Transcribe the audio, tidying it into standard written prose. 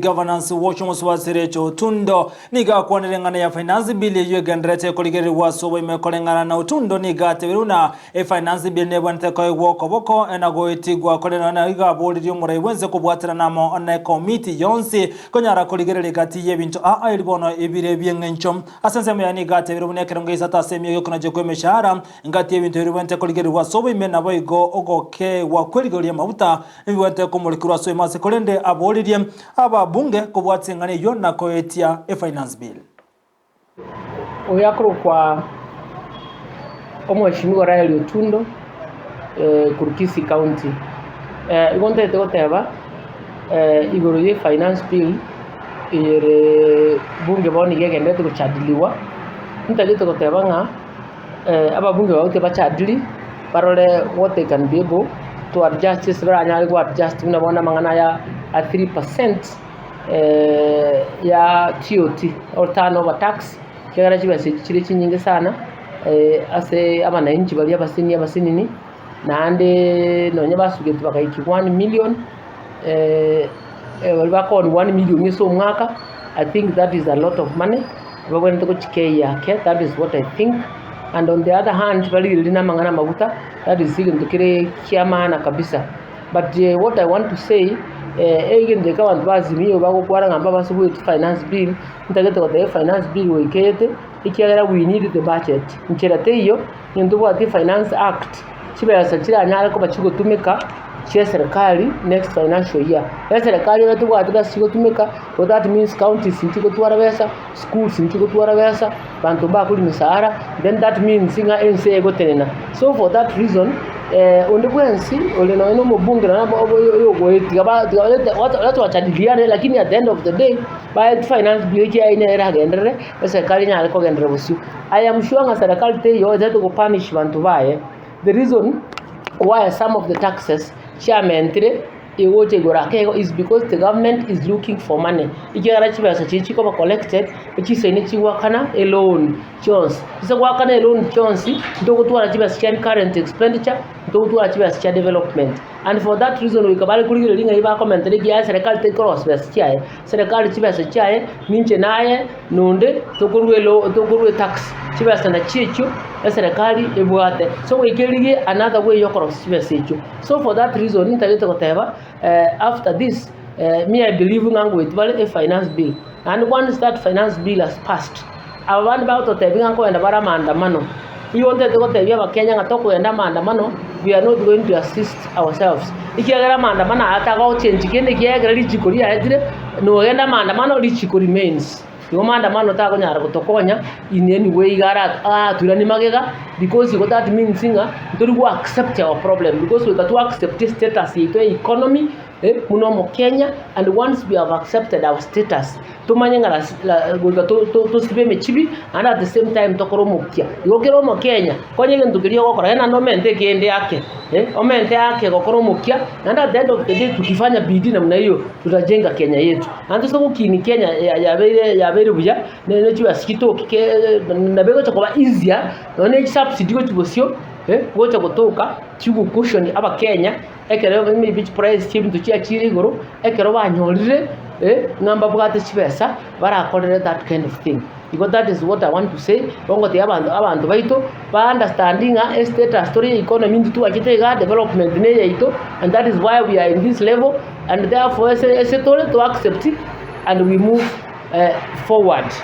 Governance Washington Wasirecho Otundo niga kwanirengana ya finance bill yegenderete koligeri waso imekolengana na Otundo niga teberuna finance bill ne bwante ko woko boko enago itigwa kolena na iga boliri murai wenze kubwatira namo na committee yonsi konyara koligeri ligati yebinto ilibono ibire byengencho asense me niga teberuna keronge isata semi yo kuna jekwe meshahara ngati yebinto irwente koligeri waso imena boigo ogoke wa koligeri mabuta ibwante kumulikirwa so imase kolende aboliri aba bunge kubwatsingane yona koetia finance bill oyakro kwa omweshimiwa Raila Otundo Kisii County igonte tegoteba igoro ye finance bill ire bunge boni gegendete kuchadiliwa ntagete goteba nga aba bunge baute bachadili parole what they can be able to adjust this ranya go adjust mnabona mangana ya 3% ya TOT or turnover tax kigara chibase chiri chinyinge sana ase abana inchi bali abasinini nande nonye basugete bakaiki 1 million bako 1 million yeso mwaka. I think that is a lot of money bagwene to chike yake. That is what I think. And on the other hand bali lina mangana mabuta, that is sigen tukire kiamana kabisa. But what I want to say again the kawan bazimiyo bago kwara ngamba basubu finance bill ntagete ko the finance bill wekete ikiagera we need the budget ncherate iyo ndugo ati finance act chibesa chira nyala ko bachigo tumeka chia serikali next financial year ya serikali wetu atuga sigo tumeka. So that means counties ntiko tuara besa, schools ntiko tuara besa, bantu ba kuli misara, then that means singa NCA gotenena. So for that reason ondebwensi oleno eno mobunge na nabo yogoeti watu wachadiliane, lakini at the end of the day by finance bill ya ina era gendere serikali nyale ko gendere busu. I am sure nga serikali te yo that go punish bantu bae. The reason why some of the taxes chairman is because the government is looking for money. Igara chibasa chichiko ba collected chisene chiwakana alone chons isa wakana alone chons ndogo tu anachibasa cha current expenditure ndogo tu anachibasa cha development. And for that reason we kabali kuligiro linga iba comment legi ya serikali take cross best chae serikali chibasa chae ninche naye nonde tokurwe tax chibasa na chicho ya serikali ebwate. So we keligi another way yokoro chibasa chicho. So for that reason nitagete koteba after this me I believe ngango with a finance bill, and once that finance bill has passed I want about to tell ngango enda bara maandamano we wanted to go to Kenya ngatoko enda maandamano. We are not going to assist ourselves ikiagera maandamano ataka change kende kiagera lichikori adire no enda maandamano lichikori remains yo maandamano ta konyara kutokonya in any way gara turani magega, because that means singa don't go accept our problem, because we got to accept this status economy munomo Kenya. And once we have accepted our status tumanyanga to sibe mechibi, and at the same time tokoromokia yokero Kenya konye ndugirio gokora ena no mente kende yake omente yake gokoromokia. And at the end of the day tukifanya bidii namna hiyo tutajenga Kenya yetu. And so kukini Kenya ya very buja ne chiwa skito kike na bego chokoba easier no ne subsidy go tibosio gocha kutoka chigu cushion aba Kenya ekero maybe price chim to chia chirigoro ekero banyorire ngamba bwate chibesa barakorere that kind of thing. Because that is what I want to say. Bongo te abantu baito ba understanding a status story economy ndu akitega development ne yaito, and that is why we are in this level, and therefore to accept it and we move forward.